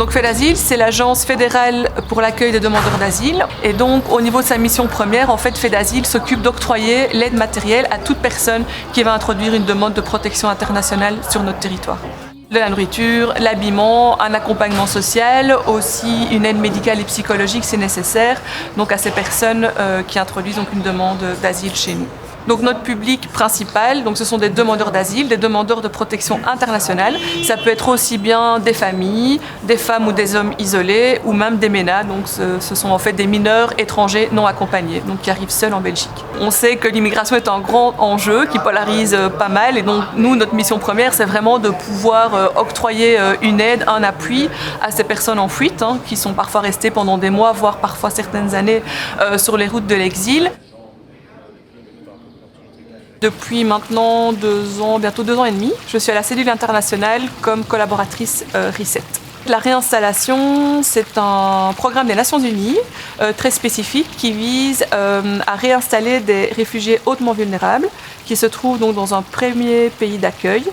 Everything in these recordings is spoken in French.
Donc FEDASIL, c'est l'agence fédérale pour l'accueil des demandeurs d'asile. Et donc au niveau de sa mission première, en fait, FEDASIL s'occupe d'octroyer l'aide matérielle à toute personne qui va introduire une demande de protection internationale sur notre territoire. De la nourriture, l'habillement, un accompagnement social, aussi une aide médicale et psychologique si nécessaire, donc à ces personnes qui introduisent donc une demande d'asile chez nous. Donc notre public principal, donc ce sont des demandeurs d'asile, des demandeurs de protection internationale. Ça peut être aussi bien des familles, des femmes ou des hommes isolés, ou même des MENA, donc ce sont en fait des mineurs étrangers non accompagnés, donc qui arrivent seuls en Belgique. On sait que l'immigration est un grand enjeu qui polarise pas mal, et donc nous, notre mission première, c'est vraiment de pouvoir octroyer une aide, un appui à ces personnes en fuite, qui sont parfois restées pendant des mois, voire parfois certaines années sur les routes de l'exil. Depuis maintenant 2 ans, bientôt 2 ans et demi, je suis à la cellule internationale comme collaboratrice RESET. La réinstallation, c'est un programme des Nations Unies très spécifique qui vise à réinstaller des réfugiés hautement vulnérables qui se trouvent donc dans un premier pays d'accueil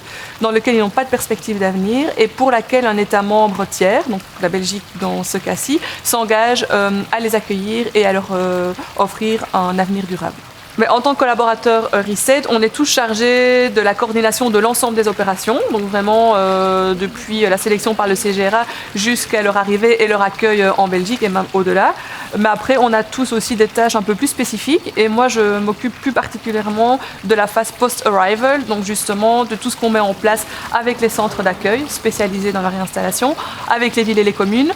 dans lequel ils n'ont pas de perspective d'avenir et pour laquelle un État membre tiers, donc la Belgique dans ce cas-ci, s'engage à les accueillir et à leur offrir un avenir durable. Mais en tant que collaborateur RESET, on est tous chargés de la coordination de l'ensemble des opérations, donc vraiment depuis la sélection par le CGRA jusqu'à leur arrivée et leur accueil en Belgique et même au-delà. Mais après, on a tous aussi des tâches un peu plus spécifiques et moi, je m'occupe plus particulièrement de la phase post-arrival, donc justement de tout ce qu'on met en place avec les centres d'accueil spécialisés dans la réinstallation, avec les villes et les communes,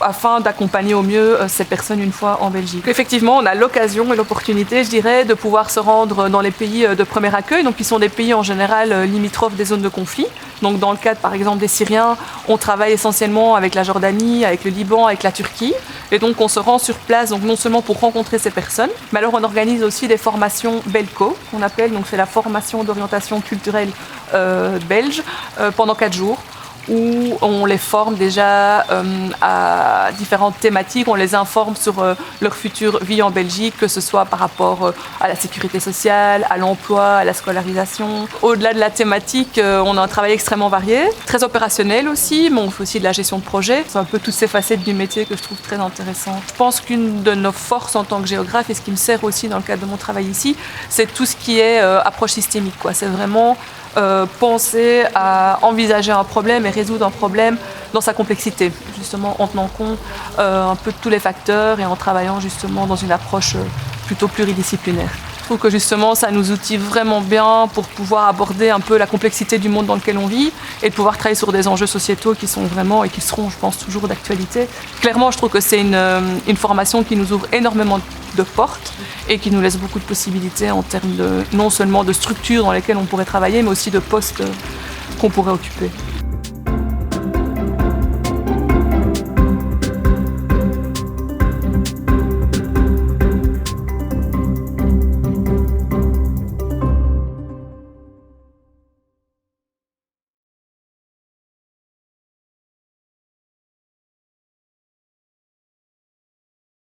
afin d'accompagner au mieux ces personnes une fois en Belgique. Effectivement, on a l'occasion et l'opportunité, je dirais, de pouvoir se rendre dans les pays de premier accueil, donc qui sont des pays en général limitrophes des zones de conflit. Donc dans le cadre par exemple des Syriens, on travaille essentiellement avec la Jordanie, avec le Liban, avec la Turquie. Et donc on se rend sur place donc non seulement pour rencontrer ces personnes, mais alors on organise aussi des formations BELCO, qu'on appelle, donc c'est la formation d'orientation culturelle belge, pendant 4 jours. Où on les forme déjà à différentes thématiques, on les informe sur leur future vie en Belgique, que ce soit par rapport à la sécurité sociale, à l'emploi, à la scolarisation. Au-delà de la thématique, on a un travail extrêmement varié, très opérationnel aussi, mais on fait aussi de la gestion de projet. C'est un peu toutes ces facettes du métier que je trouve très intéressantes. Je pense qu'une de nos forces en tant que géographe, et ce qui me sert aussi dans le cadre de mon travail ici, c'est tout ce qui est approche systémique, quoi. C'est vraiment penser à envisager un problème et résoudre un problème dans sa complexité, justement en tenant compte un peu de tous les facteurs et en travaillant justement dans une approche plutôt pluridisciplinaire. Je trouve que justement ça nous outille vraiment bien pour pouvoir aborder un peu la complexité du monde dans lequel on vit et de pouvoir travailler sur des enjeux sociétaux qui sont vraiment et qui seront, je pense, toujours d'actualité. Clairement, je trouve que c'est une formation qui nous ouvre énormément de portes et qui nous laisse beaucoup de possibilités en termes de non seulement de structures dans lesquelles on pourrait travailler, mais aussi de postes qu'on pourrait occuper.